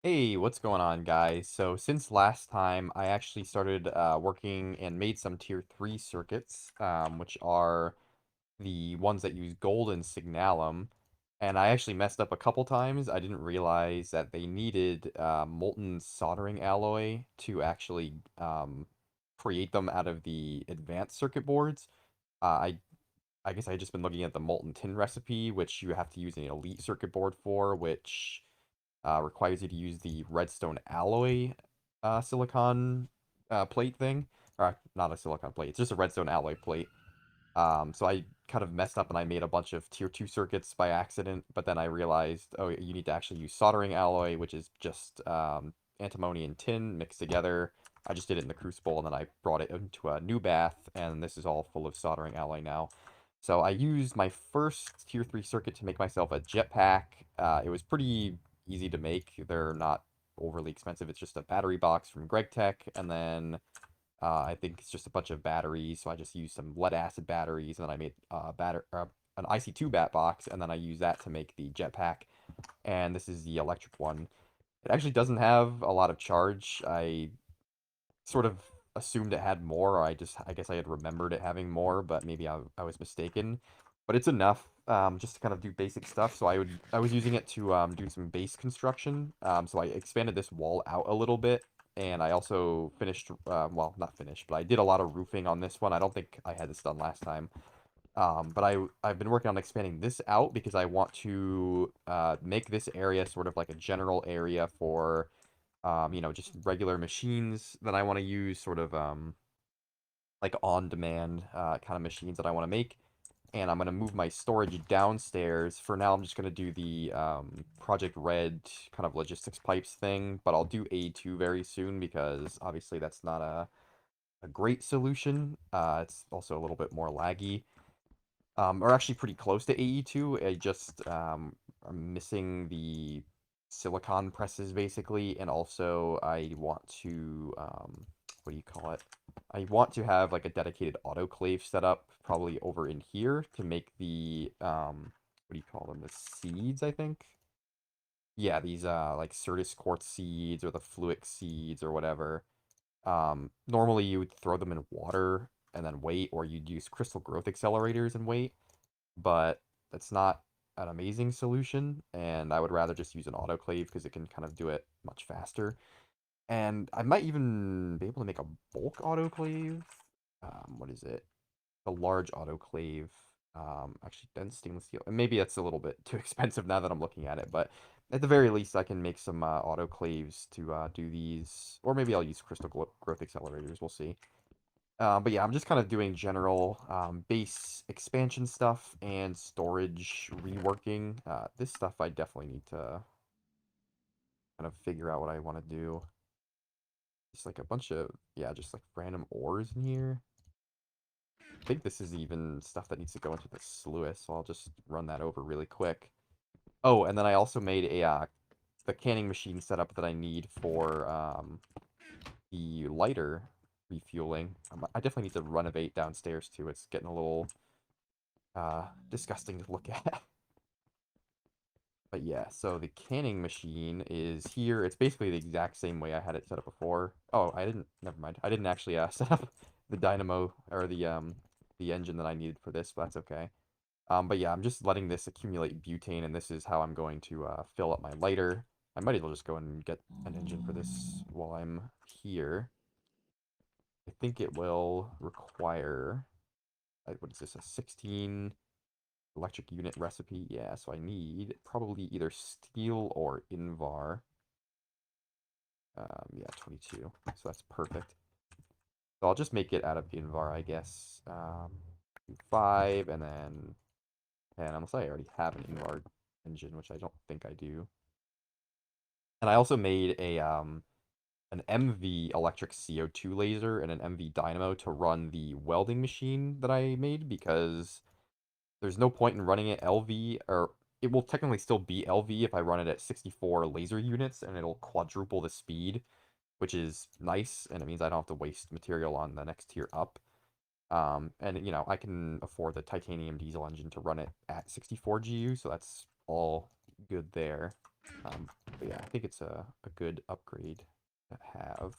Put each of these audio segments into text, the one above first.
Hey, what's going on, guys? So since last time, I actually started working and made some Tier 3 circuits, which are the ones that use gold and signalum. And I actually messed up a couple times. I didn't realize that they needed molten soldering alloy to actually create them out of the advanced circuit boards. I guess I had just been looking at the molten tin recipe, which you have to use an elite circuit board for, which requires you to use the redstone alloy silicon plate thing. Or not a silicon plate, it's just a redstone alloy plate. So I kind of messed up and I made a bunch of tier 2 circuits by accident, but then I realized, oh, you need to actually use soldering alloy, which is just antimony and tin mixed together. I just did it in the crucible and then I brought it into a new bath, and this is all full of soldering alloy now. So I used my first tier 3 circuit to make myself a jetpack. It was pretty easy to make. They're not overly expensive. It's just a battery box from GregTech, and then I think it's just a bunch of batteries, so I just used some lead acid batteries, and then I made an IC2 bat box, and then I used that to make the jetpack. And this is the electric one. It actually doesn't have a lot of charge. I sort of assumed it had more, or I guess I had remembered it having more, but maybe I was mistaken. But it's enough just to kind of do basic stuff. So I was using it to do some base construction. So I expanded this wall out a little bit, and I also finished well, not finished, but I did a lot of roofing on this one. I don't think I had this done last time. But I've been working on expanding this out because I want to make this area sort of like a general area for just regular machines that I want to use, sort of like on-demand kind of machines that I want to make. And I'm going to move my storage downstairs. For now, I'm just going to do the Project Red kind of logistics pipes thing, but I'll do A2 very soon because obviously that's not a great solution. It's also a little bit more laggy. Or actually pretty close to AE2. I just I'm missing the silicon presses basically, and also I want to what do you call it? I want to have like a dedicated autoclave set up, probably over in here, to make the what do you call them? The seeds, I think. Yeah, these like Certus quartz seeds or the Fluic seeds or whatever. Normally you would throw them in water and then wait, or you'd use crystal growth accelerators and wait, but that's not an amazing solution, and I would rather just use an autoclave because it can kind of do it much faster. And I might even be able to make a bulk autoclave. What is it? A large autoclave. Actually, dense stainless steel. And maybe that's a little bit too expensive now that I'm looking at it, but at the very least, I can make some autoclaves to do these, or maybe I'll use growth accelerators. We'll see. But yeah, I'm just kind of doing general base expansion stuff and storage reworking. This stuff I definitely need to kind of figure out what I want to do. Just like a bunch of, yeah, just like random ores in here. I think this is even stuff that needs to go into the sluice, so I'll just run that over really quick. Oh, and then I also made a the canning machine setup that I need for the lighter refueling. I definitely need to renovate downstairs too. It's getting a little disgusting to look at. But yeah, so the canning machine is here. It's basically the exact same way I had it set up before. Oh, I didn't, never mind. I didn't actually set up the dynamo or the engine that I needed for this, but that's okay. But yeah, I'm just letting this accumulate butane, and this is how I'm going to fill up my lighter. I might as well just go and get an engine for this while I'm here. I think it will require, what is this, a 16 electric unit recipe? Yeah, so I need probably either steel or Invar. Yeah, 22. So that's perfect. So I'll just make it out of Invar, I guess. 5 and then 10. Unless I already have an Invar engine, which I don't think I do. And I also made a an MV electric CO2 laser and an MV dynamo to run the welding machine that I made, because there's no point in running it LV, or it will technically still be LV if I run it at 64 laser units, and it'll quadruple the speed, which is nice, and it means I don't have to waste material on the next tier up. And I can afford the titanium diesel engine to run it at 64 GU, so that's all good there. But yeah, I think it's a good upgrade to have.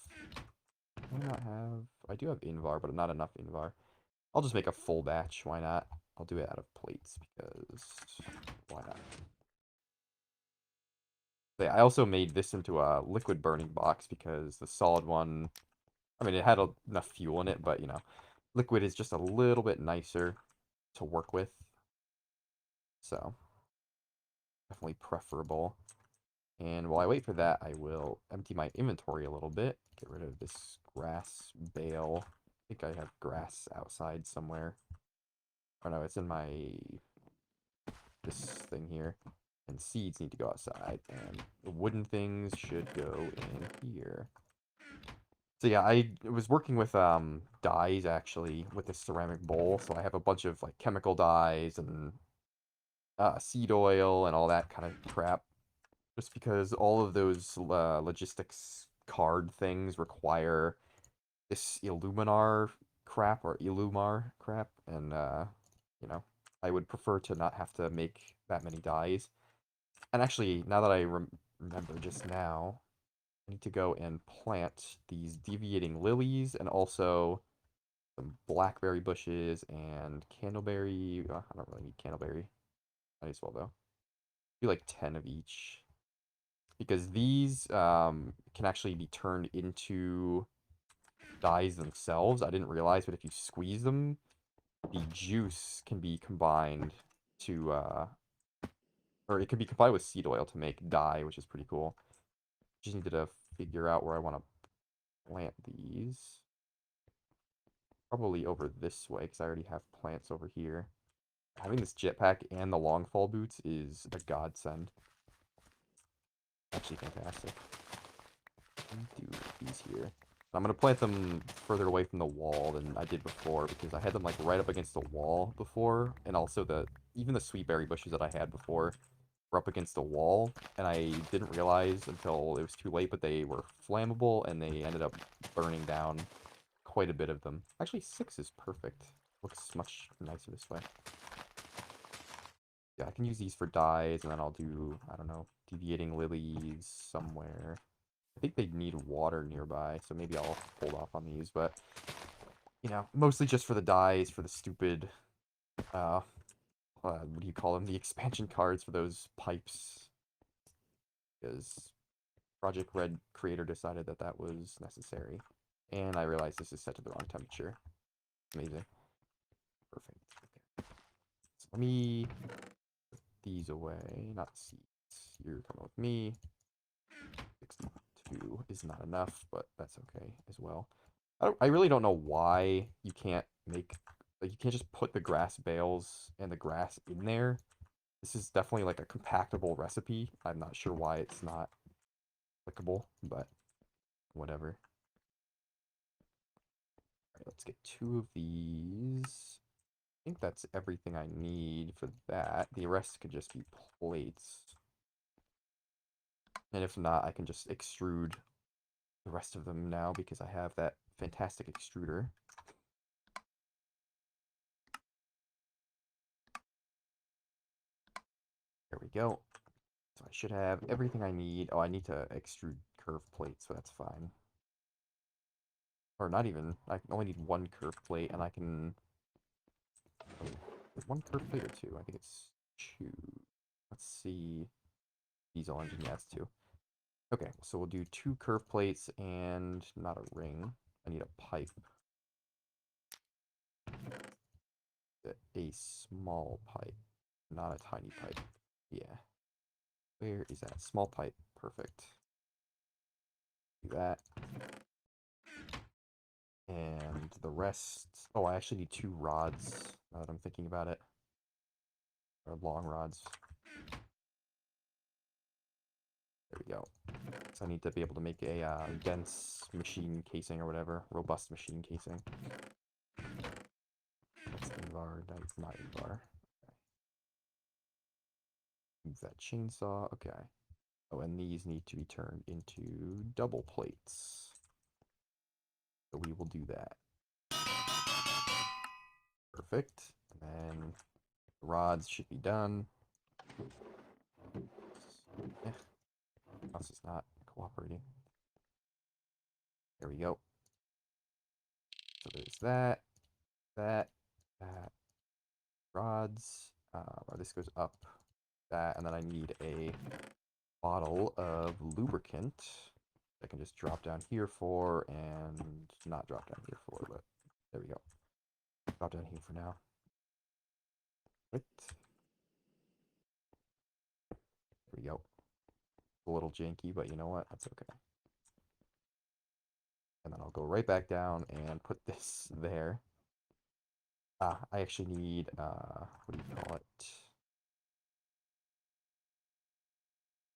Do I not have... I do have Invar, but not enough Invar. I'll just make a full batch. Why not? I'll do it out of plates because why not? Yeah, I also made this into a liquid burning box because the solid one, I mean, it had enough fuel in it, but you know, liquid is just a little bit nicer to work with. So, definitely preferable. And while I wait for that, I will empty my inventory a little bit. Get rid of this grass bale. I think I have grass outside somewhere. Oh no, it's in my this thing here. And seeds need to go outside, and the wooden things should go in here. So yeah, I was working with dyes actually with this ceramic bowl. So I have a bunch of like chemical dyes and seed oil and all that kind of crap. Just because all of those logistics card things require this Illuminar crap or Illumar crap, and you know, I would prefer to not have to make that many dyes. And actually, now that I remember just now, I need to go and plant these deviating lilies and also some blackberry bushes and candleberry. I don't really need candleberry. Might as well though. Do like 10 of each because these can actually be turned into dyes themselves. I didn't realize, but if you squeeze them, the juice can be combined to or it can be combined with seed oil to make dye, which is pretty cool. Just needed to figure out where I want to plant these. Probably over this way, because I already have plants over here. Having this jetpack and the long fall boots is a godsend. Actually fantastic. Do these here. I'm going to plant them further away from the wall than I did before, because I had them like right up against the wall before, and also even the sweet berry bushes that I had before were up against the wall, and I didn't realize until it was too late, but they were flammable, and they ended up burning down quite a bit of them. Actually, 6 is perfect. Looks much nicer this way. Yeah, I can use these for dyes, and then I'll do, I don't know, deviating lilies somewhere. I think they need water nearby, so maybe I'll hold off on these, but, you know, mostly just for the dyes, for the stupid, what do you call them? The expansion cards for those pipes, because Project Red creator decided that that was necessary. And I realized this is set to the wrong temperature. Amazing. Perfect. Okay. So let me put these away, not seeds. You're coming with me. 62 is not enough, but that's okay as well. I really don't know why you can't make, like, you can't just put the grass bales and the grass in there. This is definitely like a compactable recipe. I'm not sure why it's not applicable, but whatever. All right, let's get 2 of these. I think that's everything I need for that. The rest could just be plates. And if not, I can just extrude the rest of them now because I have that fantastic extruder. There we go. So I should have everything I need. Oh, I need to extrude curved plates, so that's fine. Or not even. I only need 1 curved plate, and I can... Oh, 1 curved plate or 2? I think it's 2. Let's see. Diesel engine, yeah, it's 2. Okay, so we'll do 2 curved plates and not a ring. I need a pipe. A small pipe, not a tiny pipe. Yeah. Where is that? Small pipe. Perfect. Do that. And the rest... Oh, I actually need 2 rods, now that I'm thinking about it. Or long rods. There we go. So I need to be able to make a dense machine casing or whatever. Robust machine casing. That's Invar. That's not Invar. Okay. Use that chainsaw. Okay. Oh, and these need to be turned into double plates. So we will do that. Perfect. And then the rods should be done. Yeah. Mouse is not cooperating. There we go. So there's that, that, that. Rods. This goes up. That, and then I need a bottle of lubricant. I can just drop down here for, and not drop down here for, but there we go. Drop down here for now. Right. There we go. A little janky, but you know what? That's okay. And then I'll go right back down and put this there. I actually need, what do you call it?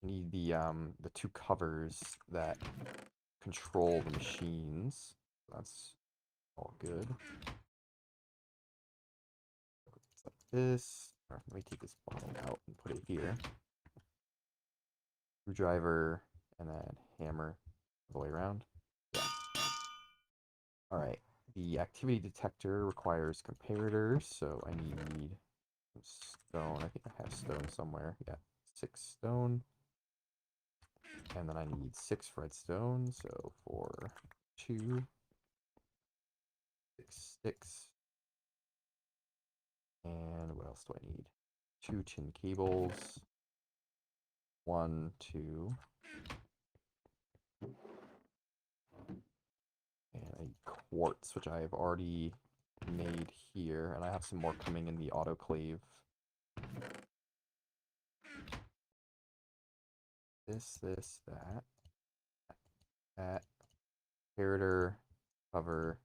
I need the two covers that control the machines. That's all good. Like this. Or let me take this bottle out and put it here. Screwdriver and then hammer all the way around. Yeah. All right. The activity detector requires comparators, so I need some stone. I think I have stone somewhere. Yeah, 6 stone. And then I need 6 redstone, so 4, 2, 6 sticks. And what else do I need? 2 tin cables. 1, 2. And I need quartz, which I have already made here. And I have some more coming in the autoclave. This, that, that. Comparator, cover,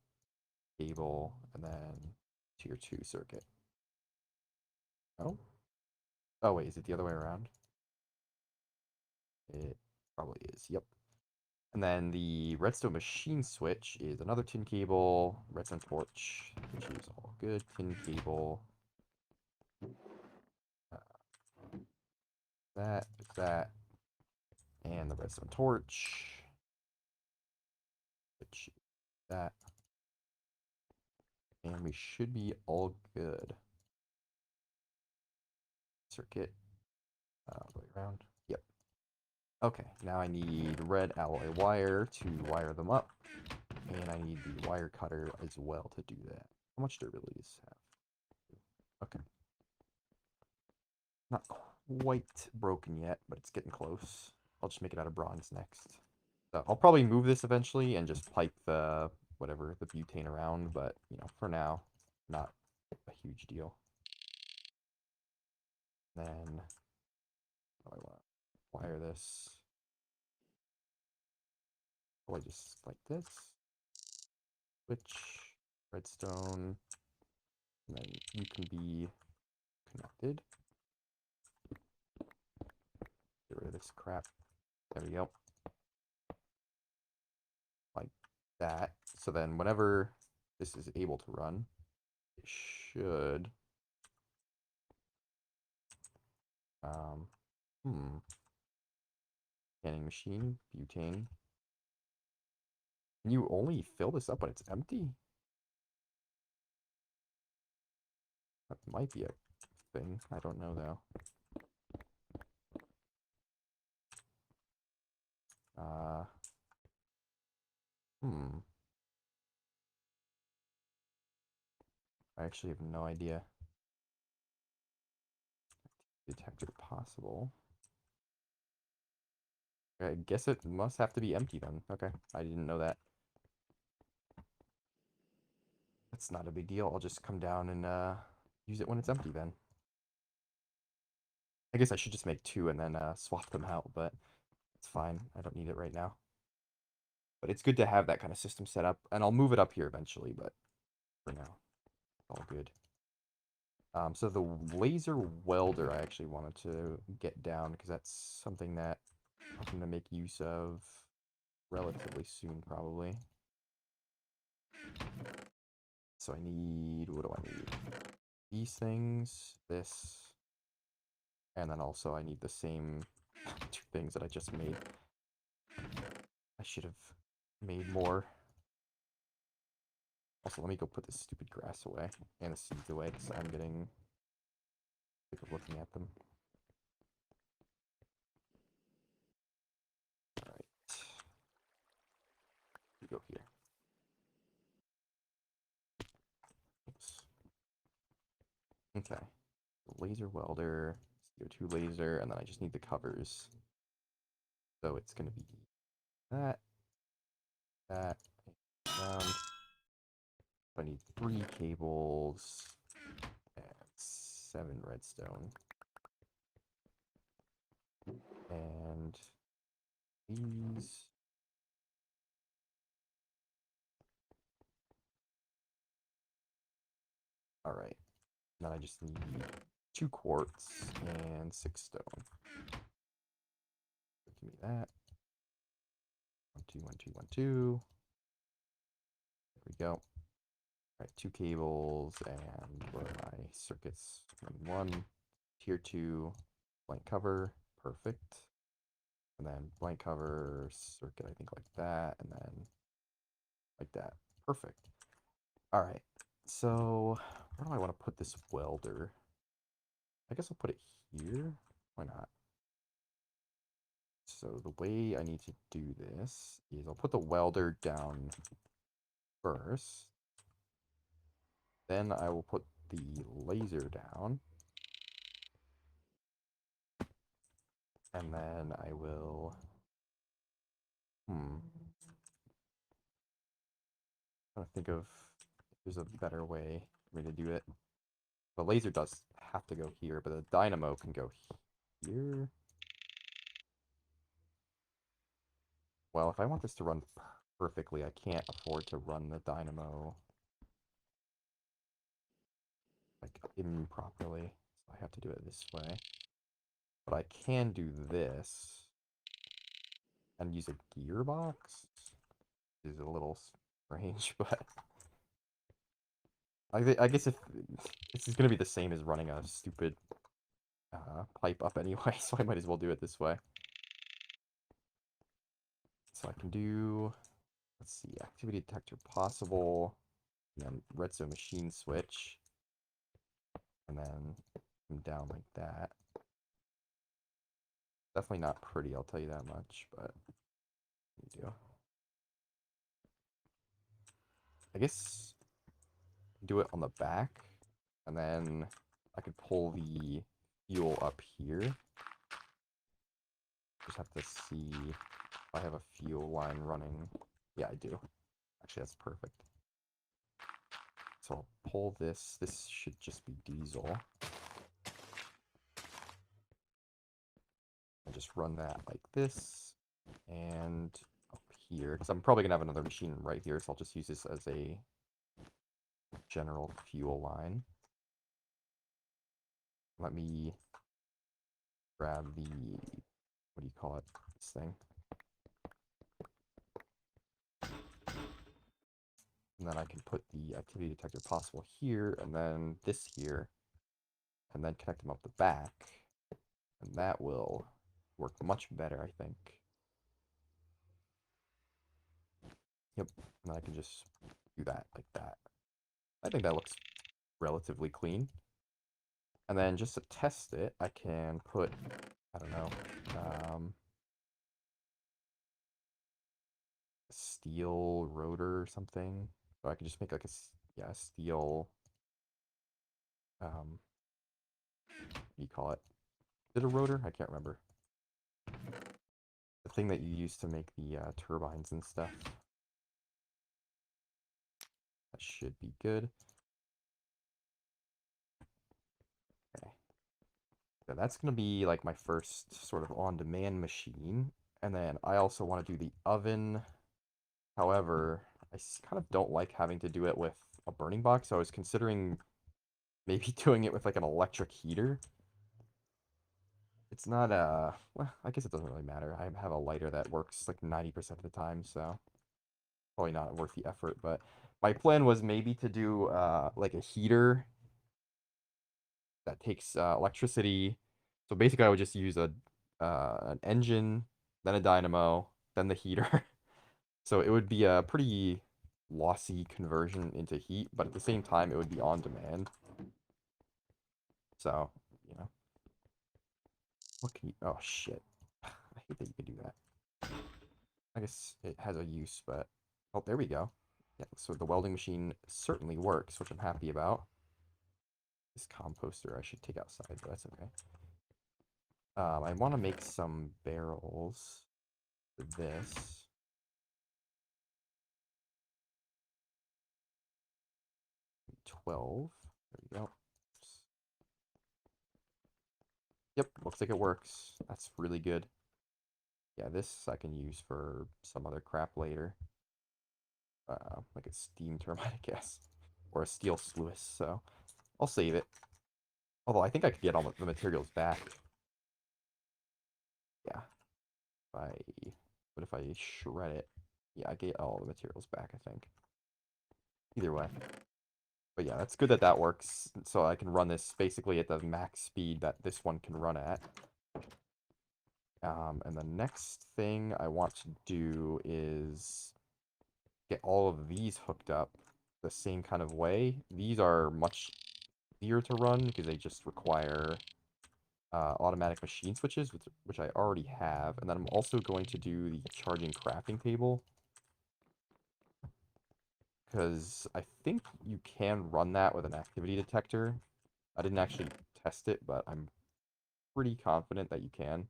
cable, and then tier 2 circuit. Oh? Oh, wait, is it the other way around? It probably is, yep. And then the redstone machine switch is another tin cable, redstone torch, which is all good, tin cable. Uh, that, and the redstone torch, which is that. And we should be all good. Circuit, all the way around. Yep. Okay, now I need red alloy wire to wire them up. And I need the wire cutter as well to do that. How much durability does this have? Okay. Not quite broken yet, but it's getting close. I'll just make it out of bronze next. So I'll probably move this eventually and just pipe the whatever, the butane around, but you know, for now, not a huge deal. Then I want to wire this. Probably just like this. Switch, redstone, and then you can be connected. Get rid of this crap. There we go. Like that. So then whenever this is able to run, it should um canning machine, butane. Can you only fill this up when it's empty? That might be a thing. I don't know though. Uh hmm. I actually have no idea. Detector possible. I guess it must have to be empty then. Okay, I didn't know that. That's not a big deal. I'll just come down and use it when it's empty then. I guess I should just make 2 and then swap them out, but it's fine. I don't need it right now. But it's good to have that kind of system set up, and I'll move it up here eventually, but for now, all good. So the laser welder I actually wanted to get down, because that's something that I'm going to make use of relatively soon, probably. So I need, what do I need? These things, this, and then also I need the same 2 things that I just made. I should have made more. Also, let me go put this stupid grass away and the seeds away because I'm getting sick of looking at them. Okay. Laser welder, CO2 laser, and then I just need the covers. So it's going to be that, that, ground. I need 3 cables and 7 redstone. And these. Alright. Then I just need 2 quartz and 6 stone. Give me that. 1, 2, 1, 2, 1, 2. There we go. Alright, 2 cables, and what are my circuits? 1, tier 2, blank cover, perfect. And then blank cover, circuit, I think like that, and then like that. Perfect. Alright, so where do I want to put this welder? I guess I'll put it here. Why not? So the way I need to do this is I'll put the welder down first. Then I will put the laser down. And then I will... trying to think of if there's a better way for me to do it. The laser does have to go here, but the dynamo can go here. Well, if I want this to run perfectly, I can't afford to run the dynamo like improperly. So I have to do it this way. But I can do this and use a gearbox. Is a little strange, but I guess if this is gonna be the same as running a stupid pipe up anyway, so I might as well do it this way. So I can do, let's see, activity detector possible, and then redstone machine switch, and then come down like that. Definitely not pretty, I'll tell you that much, but we do. I guess do it on the back, and then I could pull the fuel up here. Just have to see if I have a fuel line running. Yeah, I do. Actually, that's perfect. So I'll pull this. This should just be diesel. And just run that like this. And up here, because I'm probably going to have another machine right here, so I'll just use this as a general fuel line. Let me grab the, what do you call it, this thing. And then I can put the activity detector possible here, and then this here, and then connect them up the back. And that will work much better, I think. Yep, and then I can just do that like that. I think that looks relatively clean. And then just to test it, I can put, I don't know, a steel rotor or something. So I can just make like a steel, what do you call it? Is it a rotor? I can't remember. The thing that you use to make the turbines and stuff. That should be good. Okay. So that's going to be like my first sort of on-demand machine. And then I also want to do the oven. However, I kind of don't like having to do it with a burning box. So I was considering maybe doing it with like an electric heater. It's not well, I guess it doesn't really matter. I have a lighter that works like 90% of the time, so probably not worth the effort. But my plan was maybe to do like a heater that takes electricity. So basically, I would just use a an engine, then a dynamo, then the heater. So it would be a pretty lossy conversion into heat, but at the same time, it would be on demand. So, you know, what can you? Oh shit! I hate that you could do that. I guess it has a use, but oh, there we go. Yeah, so the welding machine certainly works, which I'm happy about. This composter I should take outside, but that's okay. I want to make some barrels for this. 12. There we go. Yep, looks like it works. That's really good. Yeah, this I can use for some other crap later. Like a steam turbine, I guess. Or a steel sluice, so I'll save it. Although I think I could get all the materials back. Yeah. But if I shred it, yeah, I get all the materials back, I think. Either way. But yeah, that's good that that works. So I can run this basically at the max speed that this one can run at. And the next thing I want to do is get all of these hooked up the same kind of way. These are much easier to run because they just require automatic machine switches, which I already have. And then I'm also going to do the charging crafting table, because I think you can run that with an activity detector. I didn't actually test it, but I'm pretty confident that you can.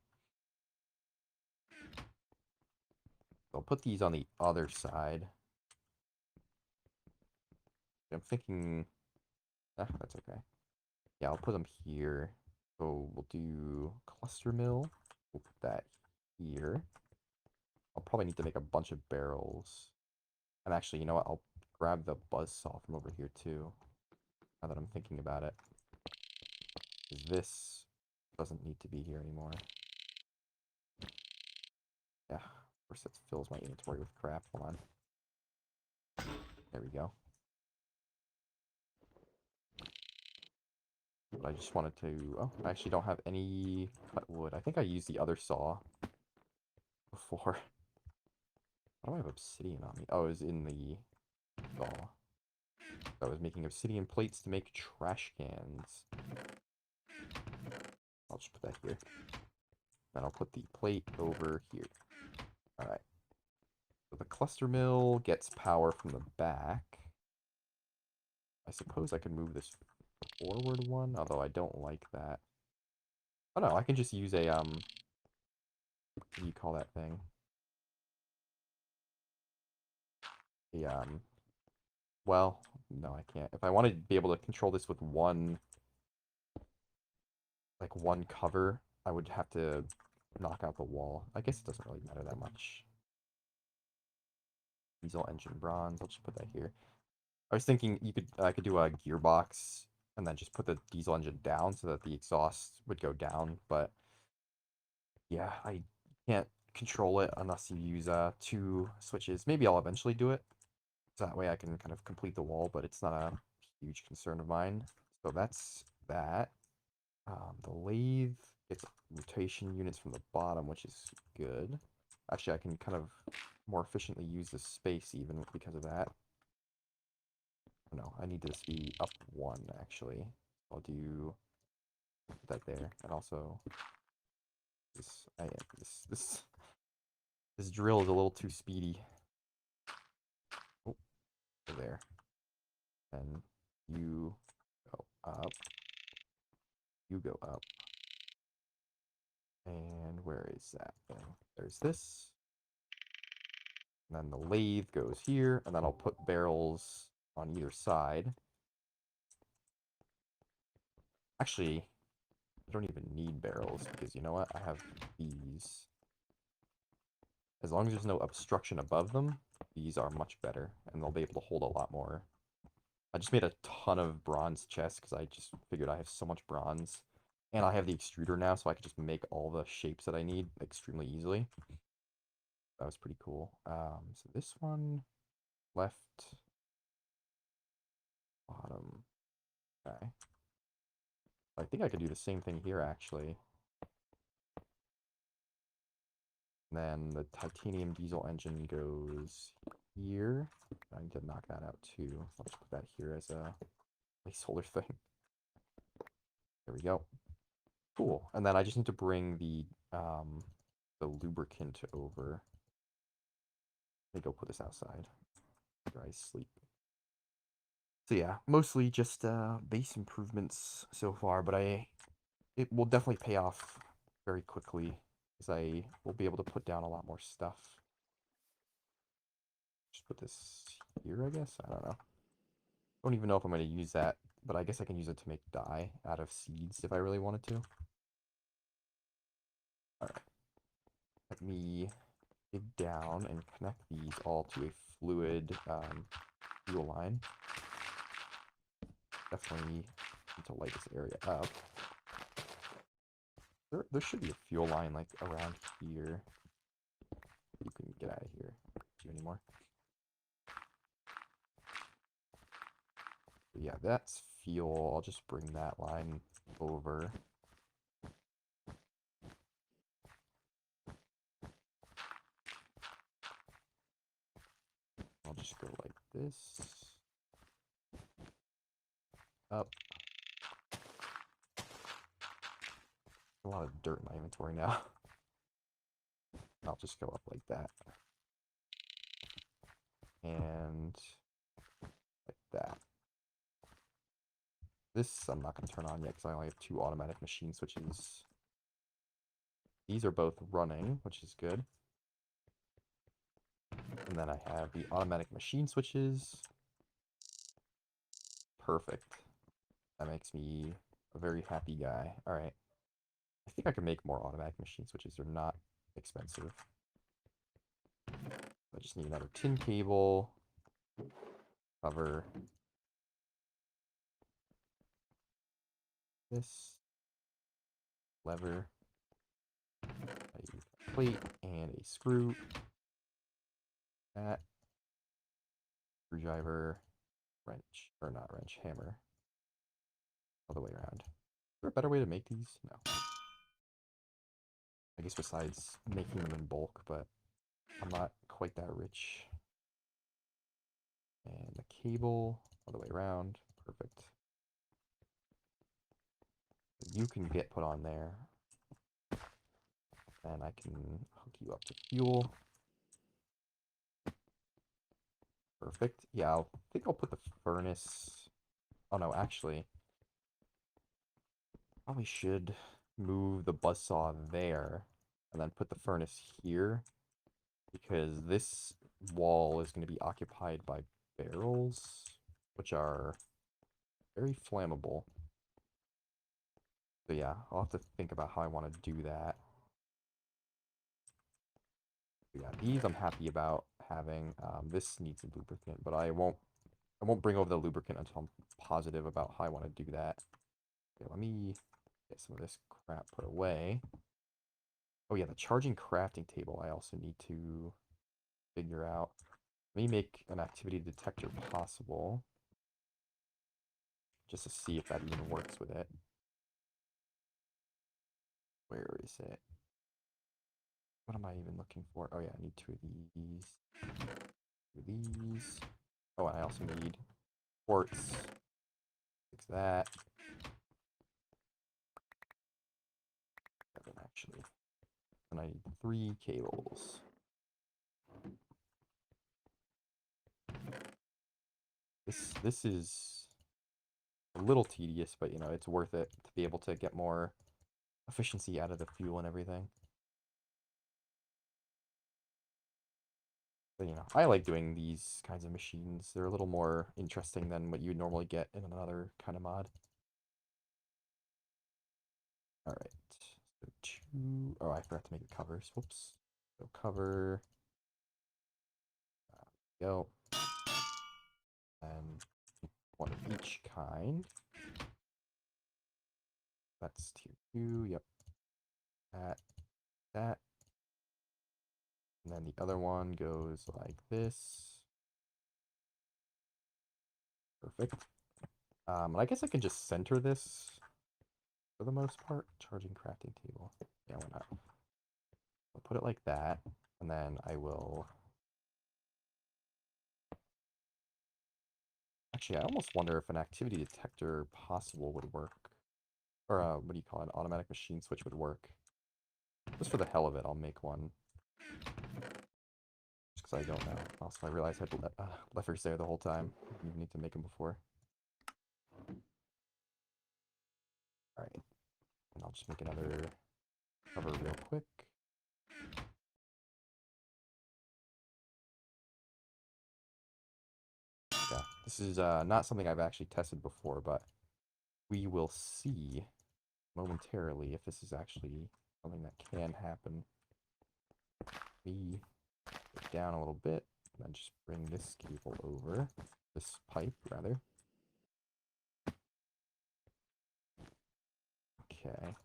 So I'll put these on the other side. I'm thinking, that's okay. Yeah, I'll put them here. So we'll do cluster mill. We'll put that here. I'll probably need to make a bunch of barrels. And actually, you know what? I'll grab the buzzsaw from over here too. Now that I'm thinking about it. 'Cause this doesn't need to be here anymore. Yeah, of course that fills my inventory with crap. Hold on. There we go. But I just wanted to... Oh, I actually don't have any cut wood. I think I used the other saw before. Why do I have obsidian on me? Oh, it was in the saw. I was making obsidian plates to make trash cans. I'll just put that here. Then I'll put the plate over here. Alright. So the cluster mill gets power from the back. I suppose I could move this forward one, although I don't like that. Oh no, I can just use a, what do you call that thing? A, well, no, I can't. If I want to be able to control this with one, like one cover, I would have to knock out the wall. I guess it doesn't really matter that much. Diesel engine bronze, I'll just put that here. I was thinking I could do a gearbox and then just put the diesel engine down so that the exhaust would go down, but yeah, I can't control it unless you use two switches. Maybe I'll eventually do it. So that way I can kind of complete the wall, but it's not a huge concern of mine. So that's that. The lathe gets rotation units from the bottom, which is good. Actually, I can kind of more efficiently use the space even because of that. Oh, no, I need this to be up one, actually. I'll do that there. And also, this drill is a little too speedy. Oh, there. And you go up. You go up. And where is that thing? There's this. And then the lathe goes here, and then I'll put barrels on either side. Actually, I don't even need barrels, because you know what? I have these. As long as there's no obstruction above them, these are much better, and they'll be able to hold a lot more. I just made a ton of bronze chests, because I just figured I have so much bronze. And I have the extruder now, so I can just make all the shapes that I need extremely easily. That was pretty cool. So this one, left, bottom. Okay. I think I could do the same thing here, actually. And then the titanium diesel engine goes here. I need to knock that out, too. I'll just put that here as a placeholder thing. There we go. Cool. And then I just need to bring the lubricant over. Let me go put this outside. Dry sleep. So yeah, mostly just base improvements so far, but it will definitely pay off very quickly because I will be able to put down a lot more stuff. Just put this here, I guess. I don't know. Don't even know if I'm going to use that, but I guess I can use it to make dye out of seeds if I really wanted to. Alright, let me dig down and connect these all to a fluid fuel line. Definitely need to light this area up. There should be a fuel line like around here. You can get out of here. Do anymore. But yeah, that's fuel. I'll just bring that line over. I'll just go like this. Up. A lot of dirt in my inventory now. I'll just go up like that. And like that. This I'm not going to turn on yet because I only have 2 automatic machine switches. These are both running, which is good. And then I have the automatic machine switches. Perfect. That makes me a very happy guy. Alright. I think I can make more automatic machine switches. They're not expensive. I just need another tin cable. Cover. This. Lever. A plate and a screw. That. Screwdriver. Wrench. Or not wrench. Hammer. All the way around. Is there a better way to make these? No. I guess besides making them in bulk, but I'm not quite that rich. And the cable all the way around. Perfect. You can get put on there. And I can hook you up to fuel. Perfect. Yeah, I think I'll put the furnace... Oh no, actually, probably should move the buzzsaw there and then put the furnace here because this wall is going to be occupied by barrels, which are very flammable. So yeah, I'll have to think about how I want to do that. But yeah, these I'm happy about having. This needs a lubricant, but I won't bring over the lubricant until I'm positive about how I want to do that. Okay, let me get some of this crap put away. Oh yeah, the charging crafting table I also need to figure out. Let me make an activity detector possible. Just to see if that even works with it. Where is it? What am I even looking for? Oh yeah, I need 2 of these. 2 of these. Oh, and I also need quartz. Fix that. 7 actually. And I need 3 cables. This is a little tedious, but you know, it's worth it to be able to get more efficiency out of the fuel and everything. But, you know, I like doing these kinds of machines. They're a little more interesting than what you would normally get in another kind of mod. Alright. So 2... Oh, I forgot to make the covers. Whoops. So cover. Go. And 1 of each kind. That's tier 2. Yep. That. And then the other one goes like this. Perfect. And I guess I can just center this for the most part. Charging crafting table. Yeah, why not? I'll put it like that, and then I will... Actually, I almost wonder if an activity detector possible would work. Or, what do you call it? An automatic machine switch would work. Just for the hell of it, I'll make one. Just because I don't know. Also, I realized I had levers there the whole time. I didn't even need to make them before. Alright, and I'll just make another cover real quick. Yeah, this is not something I've actually tested before, but we will see momentarily if this is actually something that can happen. We get down a little bit, and then just bring this cable over, this pipe, rather. Okay.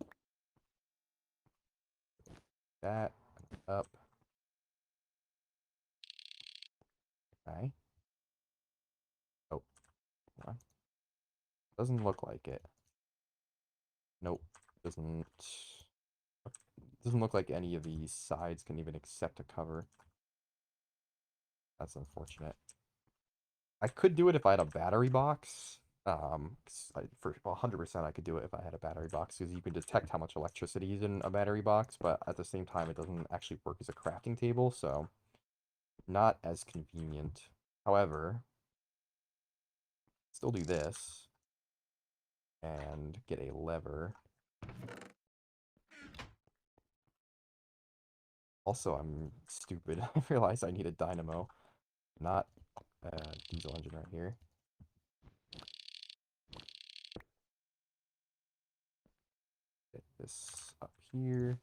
That up. Okay. Oh, hold on. Doesn't look like it. Nope. Doesn't look like any of these sides can even accept a cover. That's unfortunate. I could do it if I had a battery box. 'Cause for 100% I could do it if I had a battery box, because you can detect how much electricity is in a battery box, but at the same time it doesn't actually work as a crafting table, so not as convenient. However, still do this and get a lever. Also, I'm stupid. I realized I need a dynamo, not a diesel engine right here. Get this up here.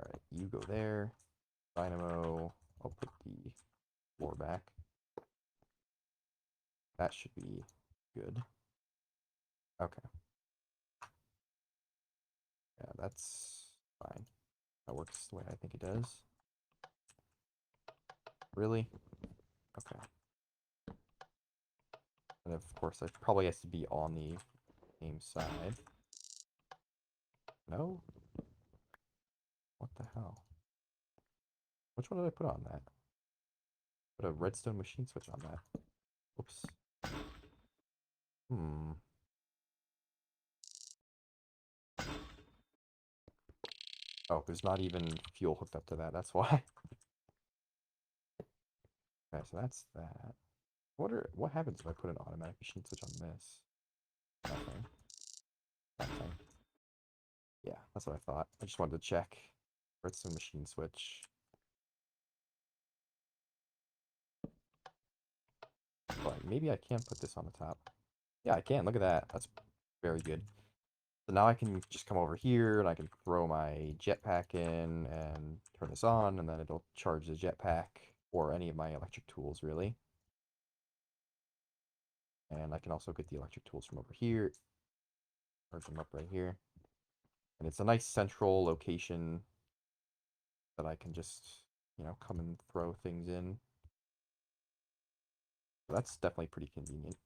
Alright, you go there. Dynamo. I'll put the floor back. That should be good. Okay. Yeah, that's fine. That works the way I think it does. Really? Okay. And of course, it probably has to be on the same side. No? What the hell? Which one did I put on that? Put a redstone machine switch on that. Oops. Hmm. Oh, there's not even fuel hooked up to that. That's why. Okay, so that's that. What happens if I put an automatic machine switch on this? Nothing. Nothing. Yeah, that's what I thought. I just wanted to check. Redstone machine switch. But maybe I can put this on the top. Yeah, I can. Look at that. That's very good. So now I can just come over here and I can throw my jetpack in and turn this on, and then it'll charge the jetpack or any of my electric tools, really. And I can also get the electric tools from over here. Charge them up right here. And it's a nice central location that I can just, come and throw things in. So that's definitely pretty convenient.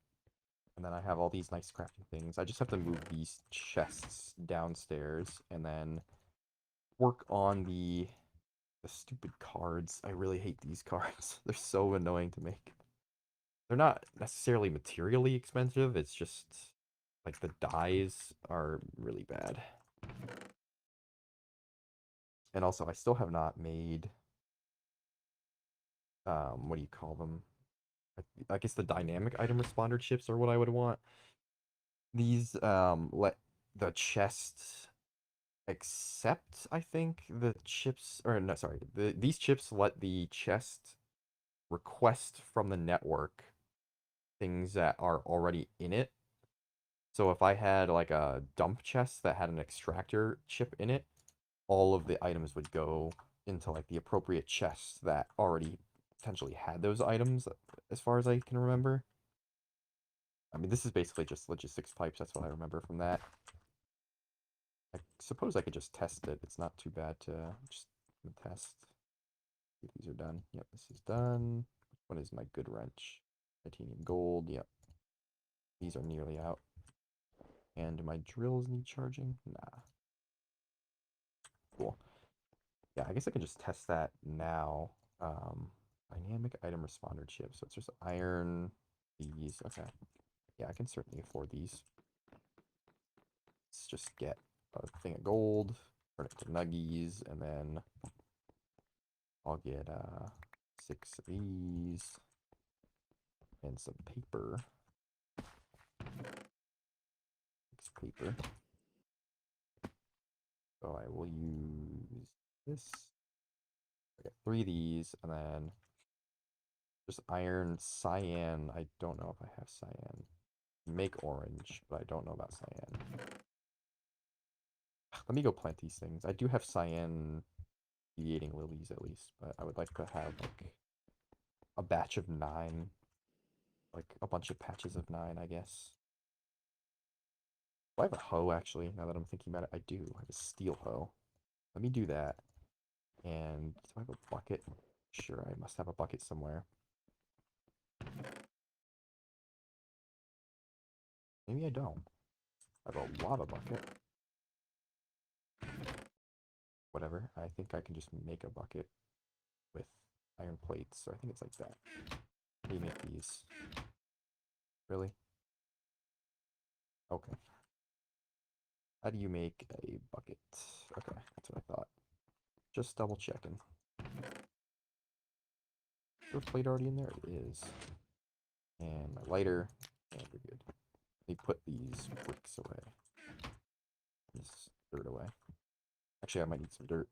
And then I have all these nice crafting things. I just have to move these chests downstairs and then work on the stupid cards. I really hate these cards. They're so annoying to make. They're not necessarily materially expensive. It's just like the dyes are really bad. And also I still have not made what do you call them? I guess the dynamic item responder chips are what I would want. These let the chest accept, I think, the chips, or no, sorry, these chips let the chest request from the network things that are already in it. So if I had like a dump chest that had an extractor chip in it, all of the items would go into like the appropriate chests that already potentially had those items, as far as I can remember. I mean, this is basically just logistics pipes. That's what I remember from that. I suppose I could just test it. It's not too bad to just test. See if these are done. Yep, this is done. What is my good wrench? Titanium gold. Yep. These are nearly out. And do my drills need charging? Nah. Cool. Yeah, I guess I can just test that now. Dynamic item responder chip. So it's just iron, these. Okay. Yeah, I can certainly afford these. Let's just get a thing of gold, turn it to nuggies, and then I'll get 6 of these and some paper. It's paper. So I will use this. I got 3 of these, and then just iron, cyan. I don't know if I have cyan. Make orange, but I don't know about cyan. Let me go plant these things. I do have cyan deviating lilies at least, but I would like to have like a batch of 9. Like a bunch of patches of 9, I guess. Do I have a hoe actually? Now that I'm thinking about it, I do. I have a steel hoe. Let me do that. And do I have a bucket? Sure, I must have a bucket somewhere. Maybe I don't. I have a lava bucket. Whatever. I think I can just make a bucket with iron plates. So I think it's like that. How do you make these? Really? Okay. How do you make a bucket? Okay, that's what I thought. Just double checking. Is there a plate already in there? It is. And my lighter. And we're good. Let me put these bricks away. This dirt away. Actually, I might need some dirt.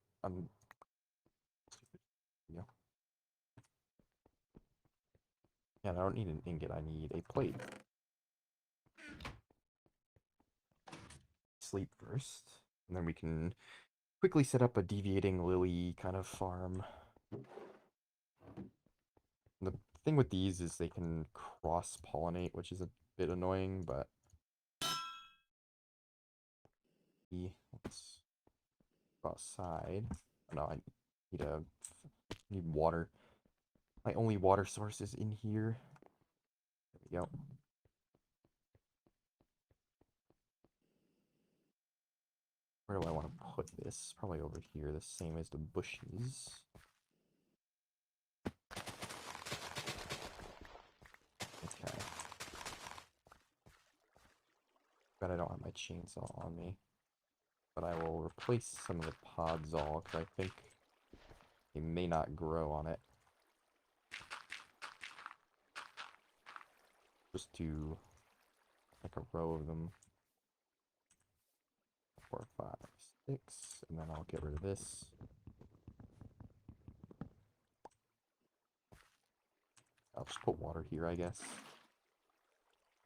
Yeah. Yeah, I don't need an ingot. I need a plate. Sleep first. And then we can quickly set up a deviating lily kind of farm. The thing with these is they can cross-pollinate, which is a bit annoying, but let's go outside. Oh, no, I need water. My only water source is in here. There we go. Where do I want to put this? Probably over here, the same as the bushes. Okay. Bet I don't have my chainsaw on me. But I will replace some of the pods all, because I think they may not grow on it. Just do like a row of them. 4, 5, 6, and then I'll get rid of this. I'll just put water here, I guess.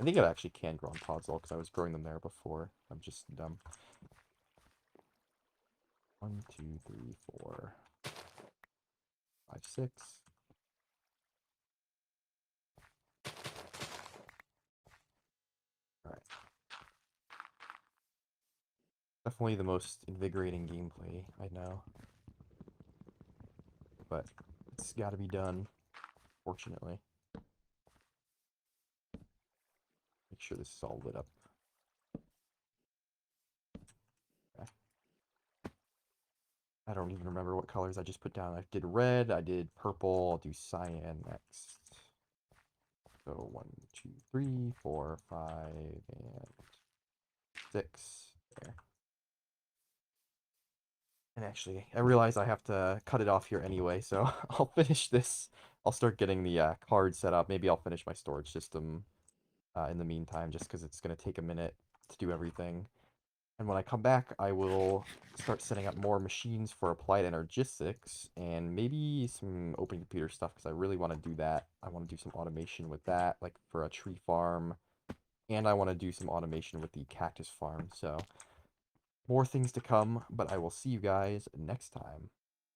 I think it actually can grow on pods all, because I was growing them there before. I'm just dumb. 1, 2, 3, 4, 5, 6. Alright. Definitely the most invigorating gameplay, I know. But it's gotta be done, fortunately. Make sure this is all lit up. Okay. I don't even remember what colors I just put down. I did red, I did purple, I'll do cyan next. So 1, 2, 3, 4, 5, and 6. There. And actually, I realize I have to cut it off here anyway, so I'll finish this. I'll start getting the card set up. Maybe I'll finish my storage system in the meantime, just because it's going to take a minute to do everything. And when I come back, I will start setting up more machines for applied energistics and maybe some open computer stuff, because I really want to do that. I want to do some automation with that, like for a tree farm. And I want to do some automation with the cactus farm. So more things to come, but I will see you guys next time.